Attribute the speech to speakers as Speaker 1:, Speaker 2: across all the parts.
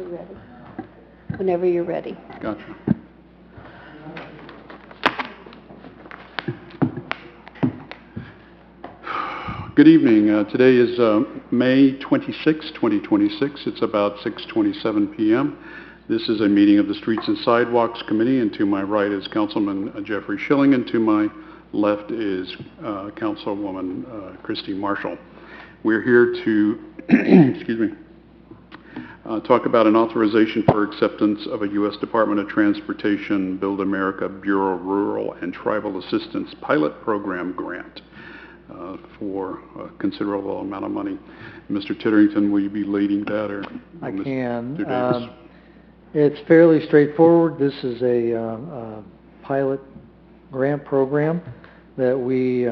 Speaker 1: we're ready. Whenever you're ready.
Speaker 2: Gotcha. Good evening. Today is May 26, 2026. It's about 6:27 p.m. This is a meeting of the Streets and Sidewalks Committee, and to my right is Councilman Jeffrey Schilling, and to my left is Councilwoman Christy Marshall. We're here to excuse me, talk about an authorization for acceptance of a U.S. Department of Transportation Build America Bureau Rural and Tribal Assistance Pilot Program grant for a considerable amount of money. Mr. Titterington, will you be leading that? Or
Speaker 3: I can. It's fairly straightforward. This is a pilot grant program that we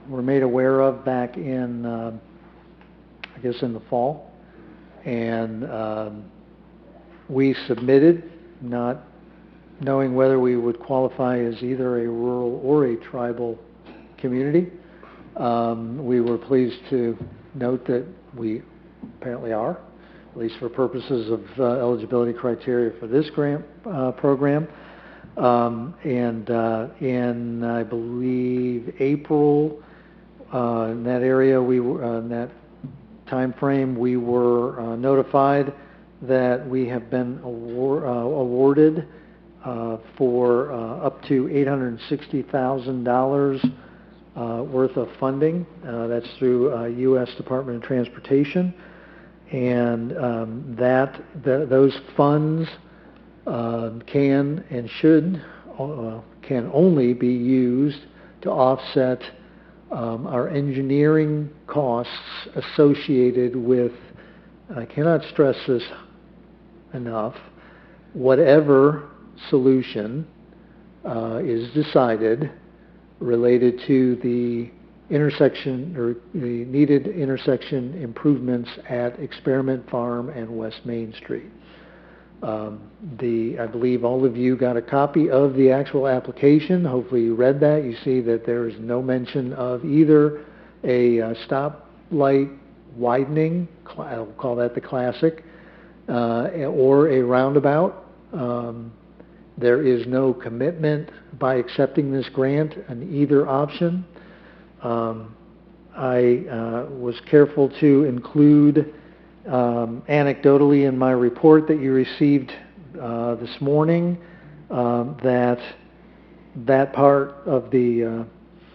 Speaker 3: were made aware of back in, I guess, in the fall. And we submitted, not knowing whether we would qualify as either a rural or a tribal community. We were pleased to note that we apparently are, at least for purposes of eligibility criteria for this grant program. And in, I believe, April, in that area, we were, in that time frame, we were notified that we have been awarded for up to $860,000 worth of funding. That's through U.S. Department of Transportation, and those funds can and should can only be used to offset our engineering costs associated with, I cannot stress this enough, whatever solution is decided related to the intersection or the needed intersection improvements at Experiment Farm and West Main Street. I believe all of you got a copy of the actual application. Hopefully you read that. You see that there is no mention of either a stoplight widening, I'll call that the classic, or a roundabout. There is no commitment by accepting this grant on either option. I was careful to include anecdotally in my report that you received this morning that part of the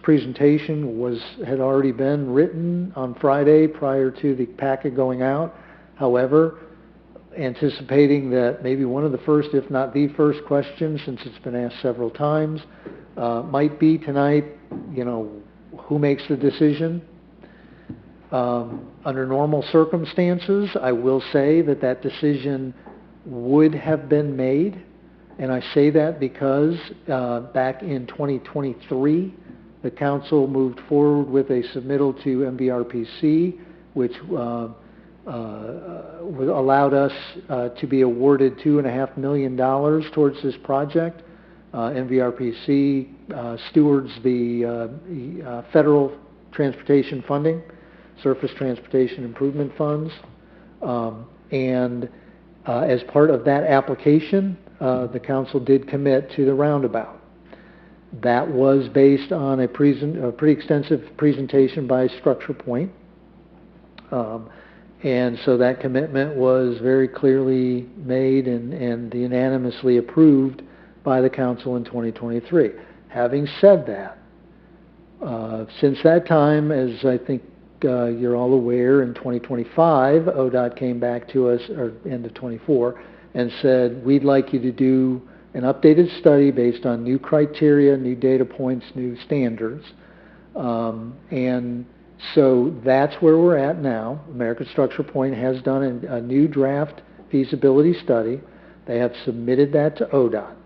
Speaker 3: presentation had already been written on Friday prior to the packet going out. However, anticipating that maybe one of the first, if not the first question, since it's been asked several times, might be tonight, who makes the decision? Under normal circumstances, I will say that decision would have been made, and I say that because back in 2023, the council moved forward with a submittal to MVRPC, which allowed us to be awarded $2.5 million towards this project. MVRPC stewards the federal transportation funding, surface transportation improvement funds, and as part of that application, the council did commit to the roundabout. That was based on a pretty extensive presentation by Structure Point. And so that commitment was very clearly made and unanimously approved by the council in 2023. Having said that, since that time, as I think you're all aware, in 2025, ODOT came back to us, or end of 24, and said, we'd like you to do an updated study based on new criteria, new data points, new standards. And so that's where we're at now. American Structure Point has done a new draft feasibility study. They have submitted that to ODOT.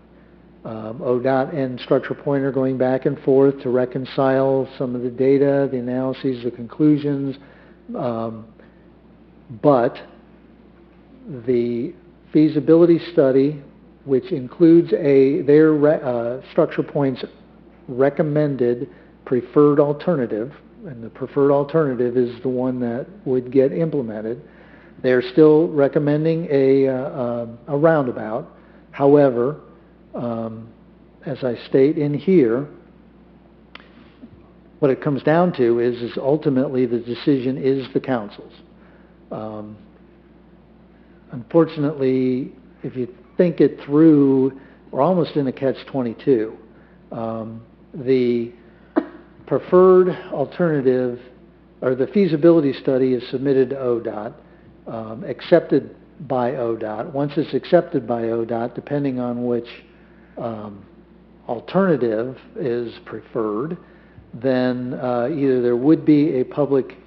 Speaker 3: ODOT and Structure Point are going back and forth to reconcile some of the data, the analyses, the conclusions. But the feasibility study, which includes their Structure Point's recommended preferred alternative, and the preferred alternative is the one that would get implemented. They're still recommending a roundabout. However, as I state in here, what it comes down to is ultimately the decision is the council's. Unfortunately, if you think it through, we're almost in a catch-22. The preferred alternative, or the feasibility study, is submitted to ODOT, accepted by ODOT. Once it's accepted by ODOT, depending on which alternative is preferred, then either there would be a public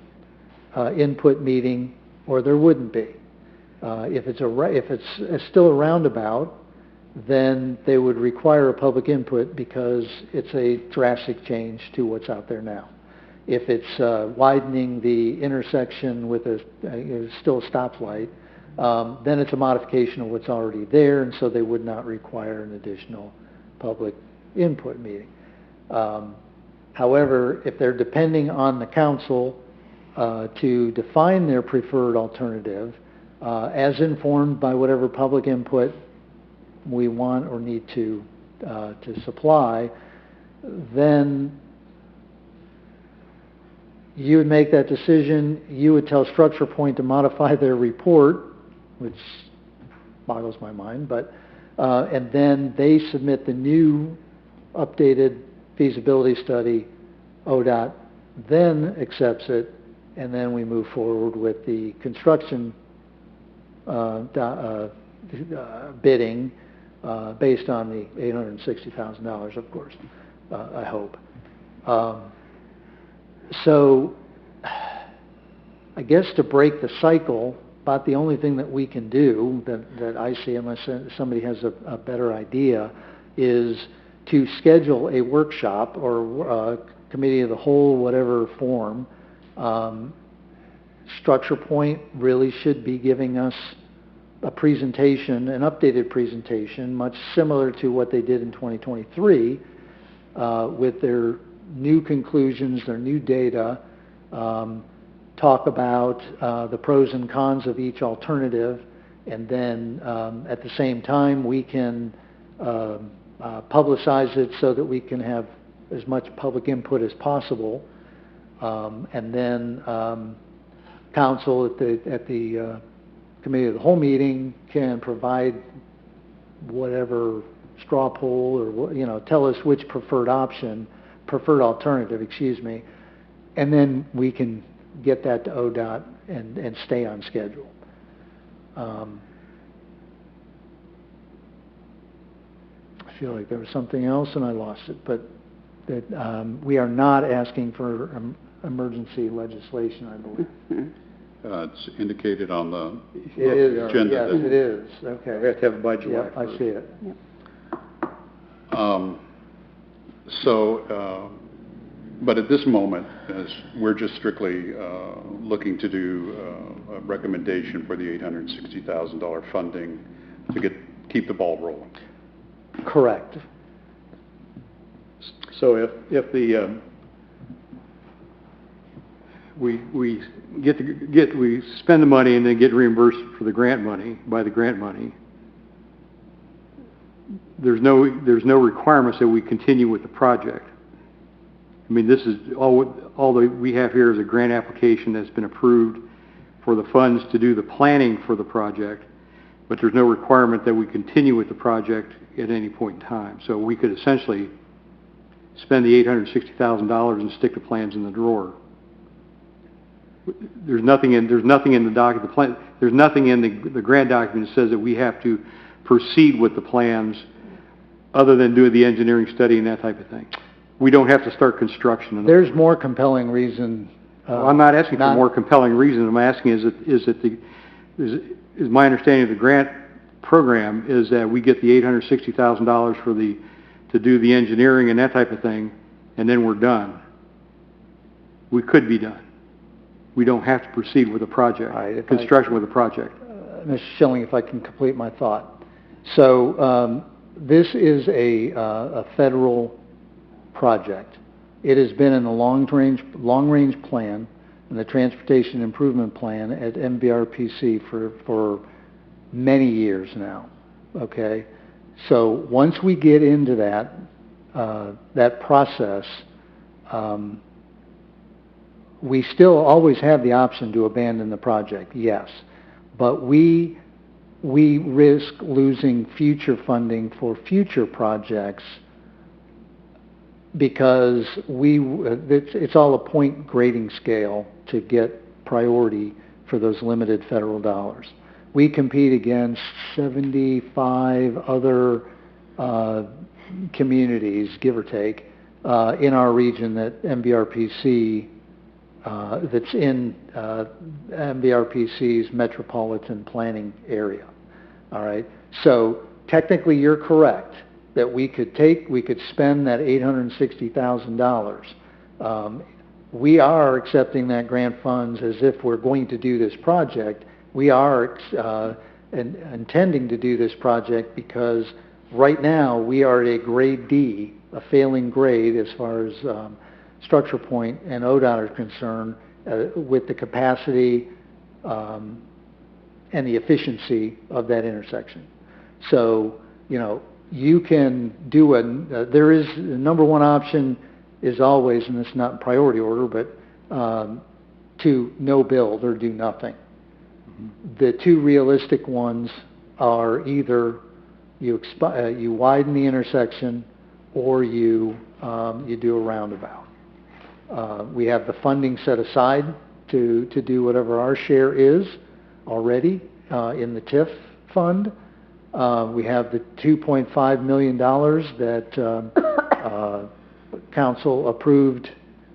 Speaker 3: input meeting or there wouldn't be. If it's still a roundabout, then they would require a public input because it's a drastic change to what's out there now. If it's widening the intersection with still a stoplight, then it's a modification of what's already there, and so they would not require an additional public input meeting. However, if they're depending on the council to define their preferred alternative, as informed by whatever public input we want or need to supply, then you would make that decision. You would tell Structure Point to modify their report, which boggles my mind, but and then they submit the new updated feasibility study. ODOT then accepts it, and then we move forward with the construction bidding based on the $860,000, of course, I hope. So I guess to break the cycle, about the only thing that we can do that I see, unless somebody has a better idea, is to schedule a workshop or committee of the whole, whatever form. Structure Point really should be giving us a presentation, an updated presentation, much similar to what they did in 2023, with their new conclusions, their new data, talk about the pros and cons of each alternative, and then at the same time we can publicize it so that we can have as much public input as possible, and then council at the committee of the whole meeting can provide whatever straw poll or tell us which preferred alternative, and then we can get that to ODOT and stay on schedule. I feel like there was something else and I lost it, but that we are not asking for emergency legislation, I believe.
Speaker 2: It's indicated on the
Speaker 3: Yes,
Speaker 2: agenda.
Speaker 3: it is. Okay.
Speaker 4: We have to have a budget.
Speaker 3: Yep, I see it.
Speaker 2: But at this moment, as we're just strictly looking to do a recommendation for the $860,000 funding to keep the ball rolling.
Speaker 3: Correct.
Speaker 4: So if the we spend the money and then get reimbursed for the grant money by the grant money, there's no requirements that we continue with the project. I mean, this is all that we have here is a grant application that's been approved for the funds to do the planning for the project, but there's no requirement that we continue with the project at any point in time. So we could essentially spend the $860,000 and stick the plans in the drawer. There's nothing in the document. There's nothing in the grant document that says that we have to proceed with the plans, other than doing the engineering study and that type of thing. We don't have to start construction.
Speaker 3: There's more compelling reason.
Speaker 4: Well, I'm not asking for more compelling reason. I'm asking is my understanding of the grant program is that we get the $860,000 to do the engineering and that type of thing, and then we're done. We could be done. We don't have to proceed with the project, construction with the project.
Speaker 3: Mr. Schilling, if I can complete my thought. So this is a federal project. It has been in the long-range plan and the Transportation Improvement Plan at MVRPC for many years now, okay? So once we get into that process, we still always have the option to abandon the project, yes. But we risk losing future funding for future projects because it's all a point grading scale to get priority for those limited federal dollars. We compete against 75 other communities, give or take, in our region that MVRPC, that's in MVRPC's metropolitan planning area. All right. So technically, you're correct that we could spend that $860,000. We are accepting that grant funds as if we're going to do this project. We are intending to do this project because right now we are at a grade D, a failing grade as far as structure point and ODOT are concerned, with the capacity and the efficiency of that intersection. So, you know, you can do there is the number one option is always, and it's not in priority order, but to no build or do nothing. The two realistic ones are either you widen the intersection or you do a roundabout. We have the funding set aside to do whatever our share is already in the TIF fund. We have the $2.5 million that Council approved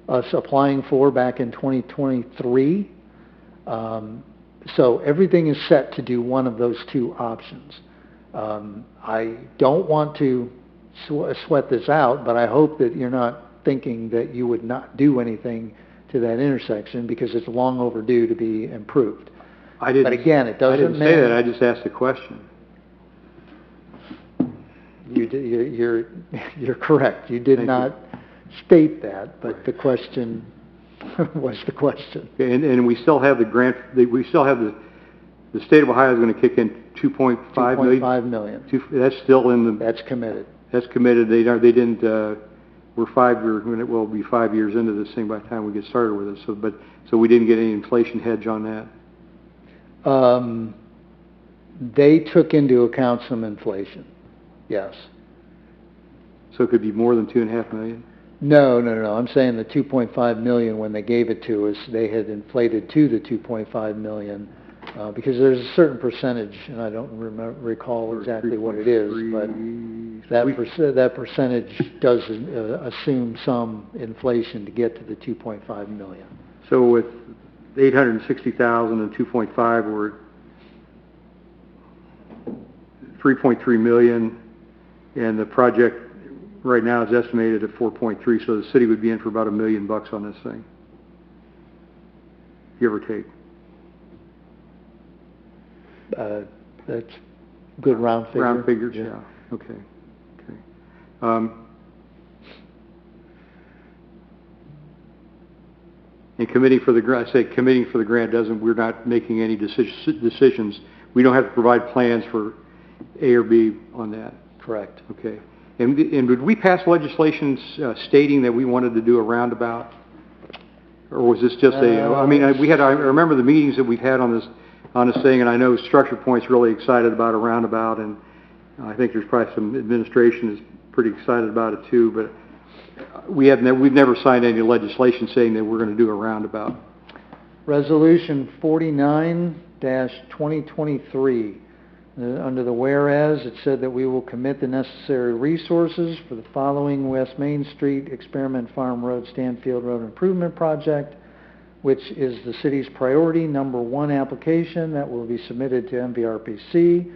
Speaker 3: us applying for back in 2023. So everything is set to do one of those two options. I don't want to sweat this out, but I hope that you're not thinking that you would not do anything to that intersection because it's long overdue to be improved. But again, it doesn't
Speaker 4: I didn't say that. I just asked a question.
Speaker 3: You're correct. You did not state that, but the question was the question.
Speaker 4: Okay, and we still have the grant. We still have the state of Ohio is going to kick in $2.5 million.
Speaker 3: $2.5 million.
Speaker 4: That's still in the.
Speaker 3: That's committed.
Speaker 4: That's committed. They didn't. We'll be 5 years into this thing by the time we get started with it. So we didn't get any inflation hedge on that.
Speaker 3: They took into account some inflation. Yes.
Speaker 4: So it could be more than $2.5 million?
Speaker 3: No. I'm saying the $2.5 million, when they gave it to us, they had inflated to the $2.5 million because there's a certain percentage, and I don't recall exactly what it is, but that percentage does assume some inflation to get to the $2.5 million.
Speaker 4: So with $860,000 and 2.5, we're at $3.3 million, and the project right now is estimated at 4.3, so the city would be in for about $1 million on this thing, give or take.
Speaker 3: That's good round figure.
Speaker 4: Round figures, yeah. Okay. And committing for the grant, we're not making any decisions. We don't have to provide plans for A or B on that.
Speaker 3: Correct.
Speaker 4: Okay. And did we pass legislation stating that we wanted to do a roundabout? Or was this just I remember the meetings that we've had on this thing, and I know Structure Point's really excited about a roundabout, and I think there's probably some administration is pretty excited about it too, but we've never signed any legislation saying that we're going to do a roundabout.
Speaker 3: Resolution 49-2023. Under the whereas, it said that we will commit the necessary resources for the following West Main Street, Experiment Farm Road, Stanfield Road Improvement Project, which is the city's priority number 1 application that will be submitted to MVRPC.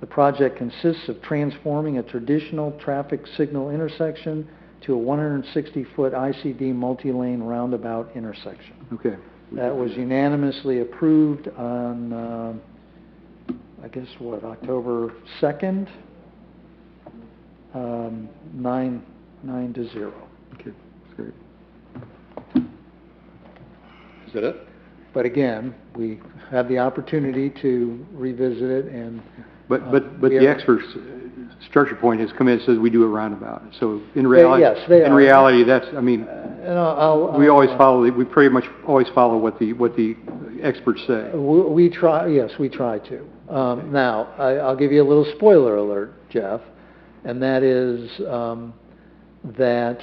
Speaker 3: The project consists of transforming a traditional traffic signal intersection to a 160-foot ICD multi-lane roundabout intersection.
Speaker 4: Okay.
Speaker 3: That was unanimously approved on, October 2nd, 9-0.
Speaker 4: Okay, that's great.
Speaker 2: Is that it?
Speaker 3: But again, we have the opportunity to revisit it and...
Speaker 4: But
Speaker 3: we
Speaker 4: the
Speaker 3: have-
Speaker 4: experts, Structure Point has come in and says we do a roundabout. So in reality,
Speaker 3: yes, they
Speaker 4: in
Speaker 3: are.
Speaker 4: reality, that's, I mean,
Speaker 3: And I'll
Speaker 4: we always follow, we pretty much always follow what the experts say.
Speaker 3: We try, yes, we try to. Now, I'll give you a little spoiler alert, Jeff, and that is that,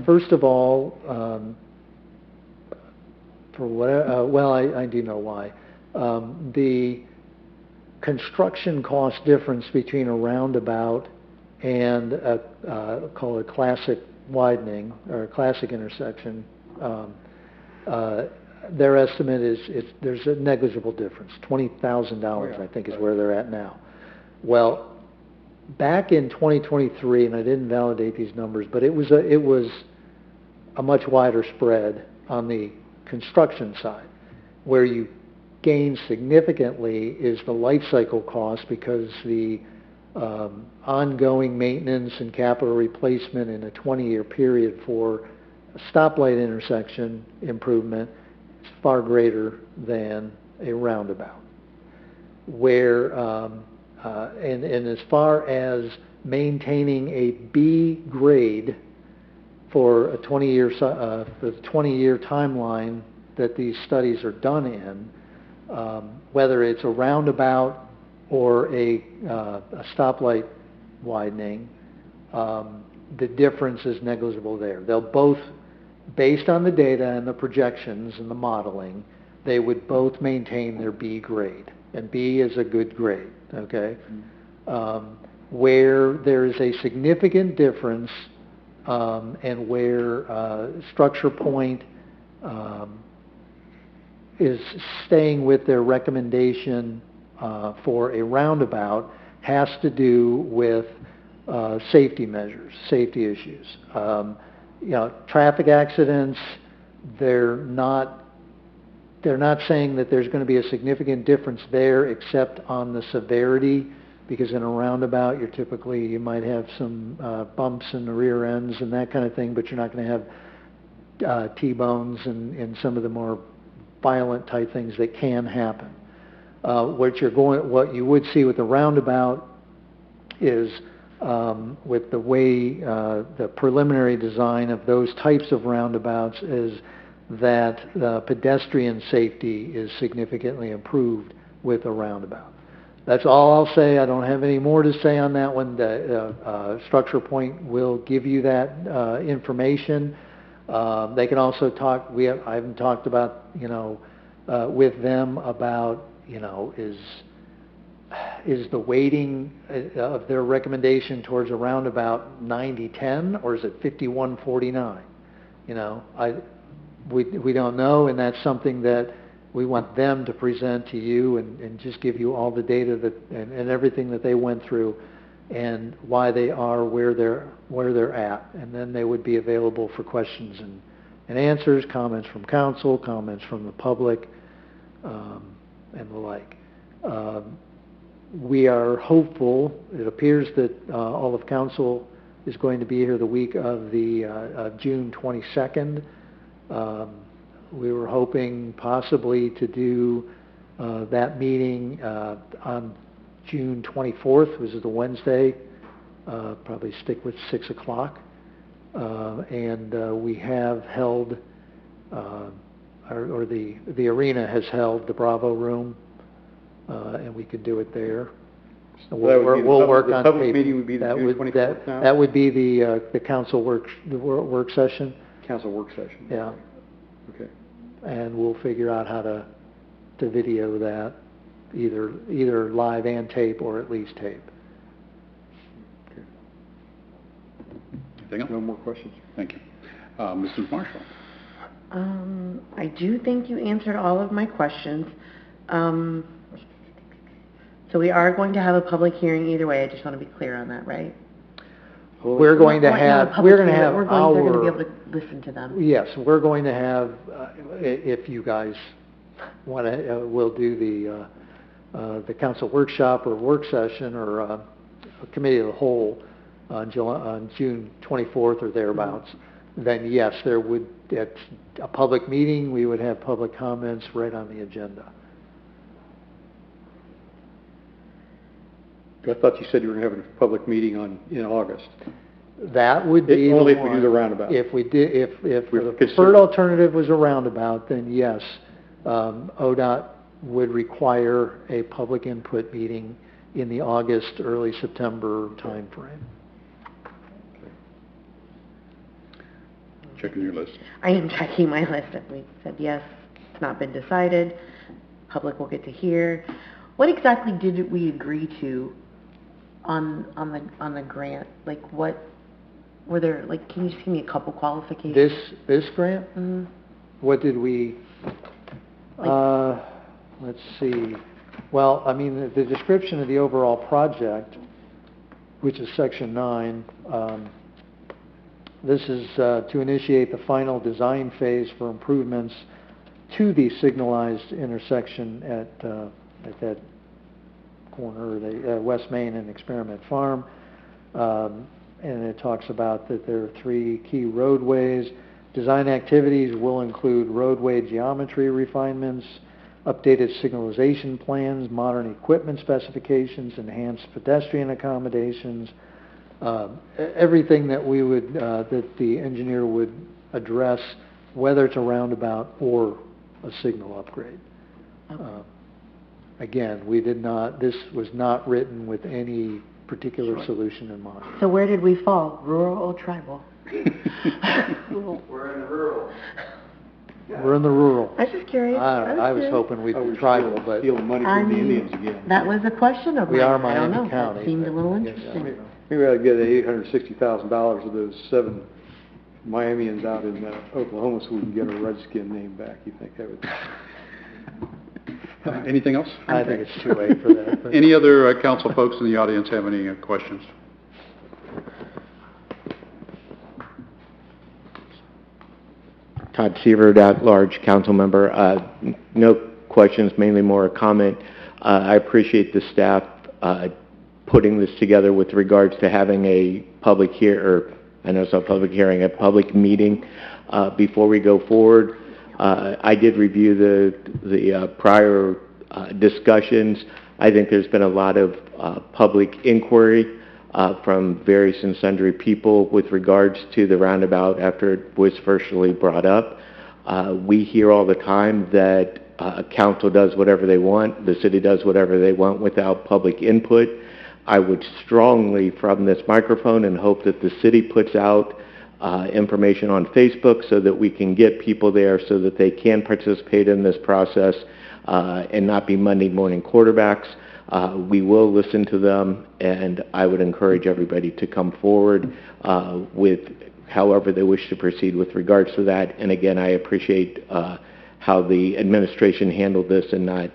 Speaker 3: first of all, for what, well, I do know why. The construction cost difference between a roundabout and call it classic widening or a classic intersection, their estimate is there's a negligible difference. $20,000, I think, is where they're at now. Well, back in 2023, and I didn't validate these numbers, but it was a much wider spread on the construction side. Where you gain significantly is the life cycle cost, because the ongoing maintenance and capital replacement in a 20-year period for a stoplight intersection improvement is far greater than a roundabout. Where, and as far as maintaining a B grade for a 20-year the 20-year timeline that these studies are done in, whether it's a roundabout or a stoplight widening, the difference is negligible there. They'll both, based on the data and the projections and the modeling, they would both maintain their B grade, and B is a good grade, okay? Where there is a significant difference, and where Structure Point is staying with their recommendation for a roundabout, has to do with safety measures, safety issues. You know, traffic accidents, they're not saying that there's going to be a significant difference there, except on the severity, because in a roundabout you might have some bumps in the rear ends and that kind of thing, but you're not going to have T-bones and some of the more violent type things that can happen. What you would see with the roundabout is with the way the preliminary design of those types of roundabouts is that pedestrian safety is significantly improved with a roundabout. That's all I'll say. I don't have any more to say on that one. The Structure Point will give you that information. They can also talk. I haven't talked about, with them about, is the weighting of their recommendation towards a roundabout 90-10, or is it 51-49? We don't know, and that's something that we want them to present to you and just give you all the data and everything that they went through and why they are where they're at, and then they would be available for questions and answers, comments from council, comments from the public, and the like. We are hopeful. It appears that all of council is going to be here the week of the June 22nd. We were hoping possibly to do that meeting on June 24th, which is the Wednesday. Probably stick with 6 o'clock. And we have held, or the arena has held the Bravo room, and we could do it there. So we'll work on
Speaker 4: the public
Speaker 3: tape.
Speaker 4: meeting would be the June 24th now?
Speaker 3: That would be the council work session.
Speaker 4: Council work session.
Speaker 3: Yeah.
Speaker 4: Okay.
Speaker 3: And we'll figure out how to video that, either live and tape, or at least tape.
Speaker 4: Okay.
Speaker 2: Anything else?
Speaker 4: No more questions.
Speaker 2: Thank you. Mrs. Marshall.
Speaker 5: I do think you answered all of my questions. So we are going to have a public hearing either way. I just want to be clear on that, right?
Speaker 3: We're going to have
Speaker 5: They're going to be
Speaker 3: our...
Speaker 5: able to listen to them.
Speaker 3: Yes, we're going to have, if you guys want to, we'll do the council workshop or work session or a committee of the whole on June 24th or thereabouts. Then yes, there would at a public meeting, we would have public comments right on the agenda.
Speaker 4: I thought you said you were having a public meeting in August.
Speaker 3: That would be
Speaker 4: Only
Speaker 3: the
Speaker 4: if we do
Speaker 3: one-
Speaker 4: the roundabout.
Speaker 3: If we did, if
Speaker 4: We
Speaker 3: the
Speaker 4: consider-
Speaker 3: preferred alternative was a roundabout, then yes, ODOT would require a public input meeting in the August, early September timeframe.
Speaker 2: Checking your list.
Speaker 5: I am checking my list, and we said yes, it's not been decided, public will get to hear. What exactly did we agree to on the grant? Like, what, were there, like, can you just give me a couple qualifications?
Speaker 3: This grant,
Speaker 5: Mhm.
Speaker 3: what did we, let's see. Well, I mean, the description of the overall project, which is section 9, this is to initiate the final design phase for improvements to the signalized intersection at that corner, the West Main and Experiment Farm. And it talks about that there are 3 key roadways. Design activities will include roadway geometry refinements, updated signalization plans, modern equipment specifications, enhanced pedestrian accommodations, everything that we would, that the engineer would address, whether it's a roundabout or a signal upgrade.
Speaker 5: Okay.
Speaker 3: Again, we did not, this was not written with any particular
Speaker 5: Sure.
Speaker 3: solution in mind.
Speaker 5: So where did we fall, rural or tribal?
Speaker 4: We're in the rural.
Speaker 3: We're in the rural.
Speaker 5: I was just curious.
Speaker 3: I was hoping we'd be tribal, but
Speaker 4: Stealing money
Speaker 5: I
Speaker 4: from the
Speaker 5: mean,
Speaker 4: Indians again.
Speaker 5: that was a question of
Speaker 3: we
Speaker 5: mine.
Speaker 3: are
Speaker 5: I don't know.
Speaker 3: Miami County.
Speaker 5: That seemed a little
Speaker 3: I guess,
Speaker 5: interesting.
Speaker 4: Maybe I'd get $860,000 of those 7 Miamians out in Oklahoma so we can get our Redskin name back. You think that would?
Speaker 2: Anything else?
Speaker 3: I think it's too late for that. but-
Speaker 2: Any other council folks in the audience have any questions?
Speaker 6: Todd Sievert, at-large council member. No questions, mainly more a comment. I appreciate the staff putting this together with regards to having a public I know it's not a public hearing, a public meeting before we go forward. I did review the prior discussions. I think there's been a lot of public inquiry from various and sundry people with regards to the roundabout after it was firstly brought up. We hear all the time that council does whatever they want, the city does whatever they want without public input. I would strongly, from this microphone, and hope that the city puts out information on Facebook so that we can get people there so that they can participate in this process and not be Monday morning quarterbacks. We will listen to them, and I would encourage everybody to come forward with however they wish to proceed with regards to that. And again, I appreciate how the administration handled this and not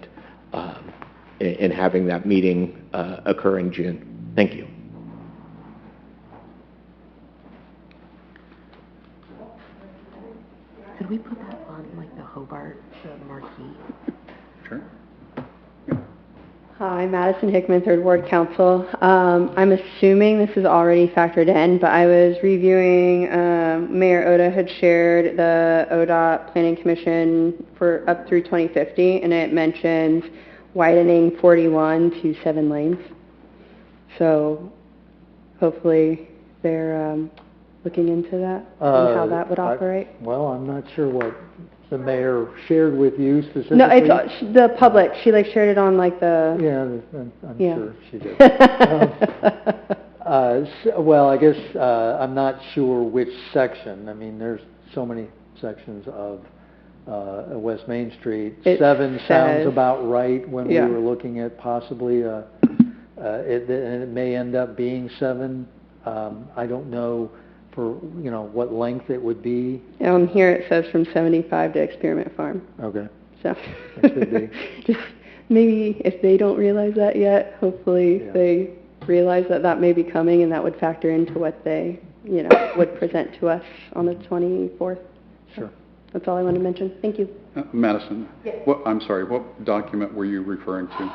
Speaker 6: in having that meeting occur in June. Thank you.
Speaker 5: Could we put that on, like, the Hobart marquee?
Speaker 2: Sure.
Speaker 1: Hi, Madison Hickman, Third Ward Council. I'm assuming this is already factored in, but I was reviewing, Mayor Oda had shared the ODOT Planning Commission for up through 2050, and it mentions widening 41 to 7 lanes. So hopefully they're looking into that and how that would operate.
Speaker 3: Well, I'm not sure what the mayor shared with you specifically.
Speaker 1: No, it's the public. She like shared it on like the...
Speaker 3: Yeah, I'm
Speaker 1: Yeah.
Speaker 3: sure she did. Well, I guess I'm not sure which section. I mean, there's so many sections of West Main Street.
Speaker 1: It
Speaker 3: 7 sounds
Speaker 1: says-
Speaker 3: about right when
Speaker 1: Yeah.
Speaker 3: we were looking at possibly, and it may end up being 7. I don't know for, what length it would be.
Speaker 1: On here it says from 75 to Experiment Farm.
Speaker 3: Okay.
Speaker 1: So
Speaker 3: That could be.
Speaker 1: just maybe if they don't realize that yet, hopefully
Speaker 3: Yeah.
Speaker 1: they realize that that may be coming and that would factor into what they, would present to us on the 24th.
Speaker 3: Sure.
Speaker 1: That's all I wanted to mention. Thank you.
Speaker 2: Madison,
Speaker 1: Yes.
Speaker 2: I'm sorry, what document were you referring to?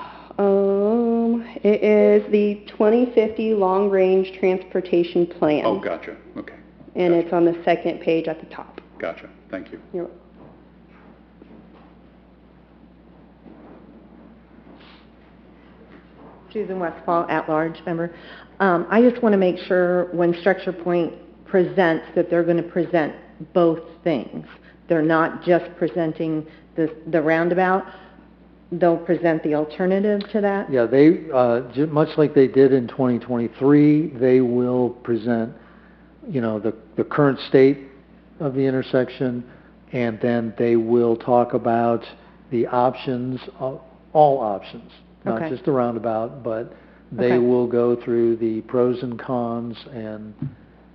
Speaker 1: It is the 2050 Long Range Transportation Plan.
Speaker 2: Oh, gotcha. Okay.
Speaker 1: And
Speaker 2: Gotcha.
Speaker 1: it's on the second page at the top.
Speaker 2: Gotcha. Thank you.
Speaker 1: You're-
Speaker 7: Susan Westfall, at-large member. I just want to make sure when Structure Point presents that they're going to present both things. They're not just presenting the roundabout. They'll present the alternative to that?
Speaker 3: Yeah, they, much like they did in 2023, they will present, you know, the current state of the intersection, and then they will talk about the options, all options, not
Speaker 7: Okay.
Speaker 3: just the roundabout, but they
Speaker 7: Okay.
Speaker 3: will go through the pros and cons and,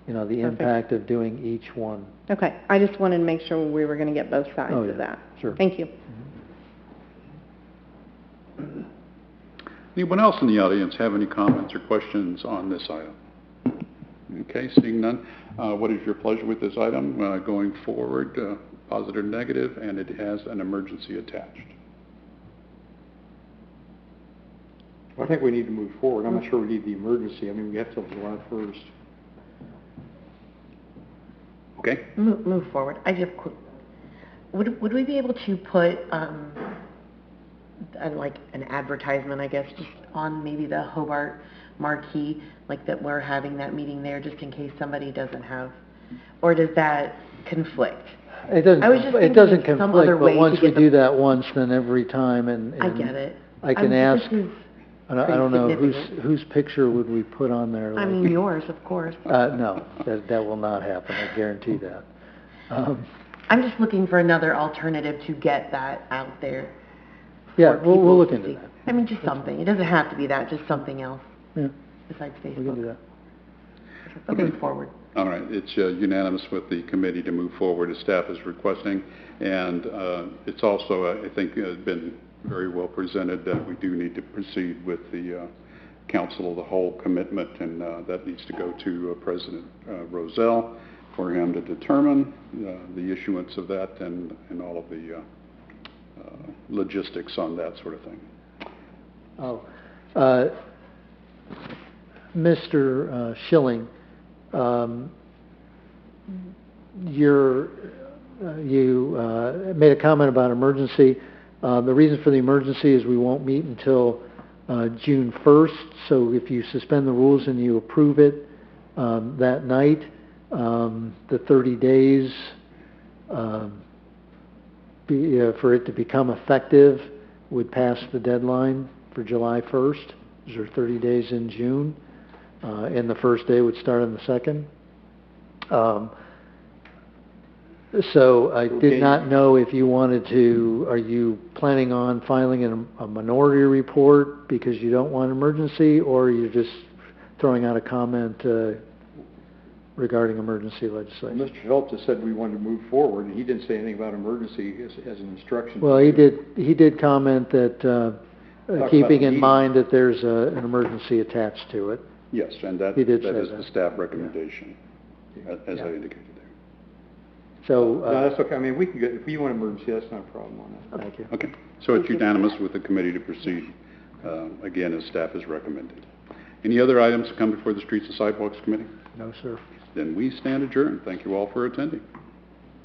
Speaker 3: you know, the
Speaker 7: Perfect.
Speaker 3: impact of doing each one.
Speaker 7: Okay, I just wanted to make sure we were going to get both sides
Speaker 3: Oh, yeah,
Speaker 7: of that.
Speaker 3: sure.
Speaker 7: Thank you.
Speaker 2: Anyone else in the audience have any comments or questions on this item? Okay, seeing none, what is your pleasure with this item going forward, positive or negative, and it has an emergency attached?
Speaker 4: I think we need to move forward. I'm not sure we need the emergency. I mean, we have till July 1st.
Speaker 2: Okay?
Speaker 5: Move forward. I just, would we be able to put, like an advertisement, I guess, just on maybe the Hobart marquee, like that we're having that meeting there, just in case somebody doesn't have, or does that conflict?
Speaker 3: It doesn't,
Speaker 5: I was just
Speaker 3: it
Speaker 5: thinking
Speaker 3: doesn't
Speaker 5: of some other
Speaker 3: conflict,
Speaker 5: way
Speaker 3: but
Speaker 5: to
Speaker 3: once we
Speaker 5: get the-
Speaker 3: do that once, then every time, and
Speaker 5: I get it.
Speaker 3: I can
Speaker 5: This
Speaker 3: ask,
Speaker 5: is
Speaker 3: I don't
Speaker 5: pretty
Speaker 3: know,
Speaker 5: significant.
Speaker 3: whose picture would we put on there?
Speaker 5: I
Speaker 3: like-
Speaker 5: mean, yours, of course.
Speaker 3: No, that will not happen, I guarantee that.
Speaker 5: I'm just looking for another alternative to get that out there.
Speaker 3: Yeah,
Speaker 5: for
Speaker 3: we'll
Speaker 5: people
Speaker 3: look
Speaker 5: to
Speaker 3: into
Speaker 5: see.
Speaker 3: that.
Speaker 5: I mean, just something. It doesn't have to be that, just something else
Speaker 3: Yeah,
Speaker 5: besides
Speaker 3: we can do
Speaker 5: Facebook.
Speaker 3: that.
Speaker 5: But move forward.
Speaker 2: All right, it's unanimous with the committee to move forward as staff is requesting, and it's also, I think, been very well presented that we do need to proceed with the council of the whole commitment, and that needs to go to President Rozelle for him to determine the issuance of that and all of the logistics on that sort of thing.
Speaker 3: Mr. Schilling, you made a comment about emergency. The reason for the emergency is we won't meet until June 1st, so if you suspend the rules and you approve it that night, the 30 days for it to become effective would pass the deadline for July 1st. Those are 30 days in June, and the first day would start on the 2nd. So I did not know if you wanted to, are you planning on filing a minority report because you don't want emergency, or you're just throwing out a comment regarding emergency legislation?
Speaker 4: Well, Mr. Phelps has said we wanted to move forward, and he didn't say anything about emergency as an instruction.
Speaker 3: Well, he did comment that, keeping in mind that there's an emergency attached to it.
Speaker 2: Yes, and that
Speaker 3: He did
Speaker 2: that
Speaker 3: say
Speaker 2: is
Speaker 3: that.
Speaker 2: the staff recommendation, as I
Speaker 3: Yeah.
Speaker 2: indicated there.
Speaker 3: So,
Speaker 4: No, that's okay. I mean, we can get, if you want emergency, that's not a problem on that.
Speaker 3: thank you.
Speaker 2: Okay, so it's unanimous with the committee to proceed, again, as staff has recommended. Any other items to come before the Streets and Sidewalks Committee?
Speaker 3: No, sir.
Speaker 2: Then we stand adjourned. Thank you all for attending.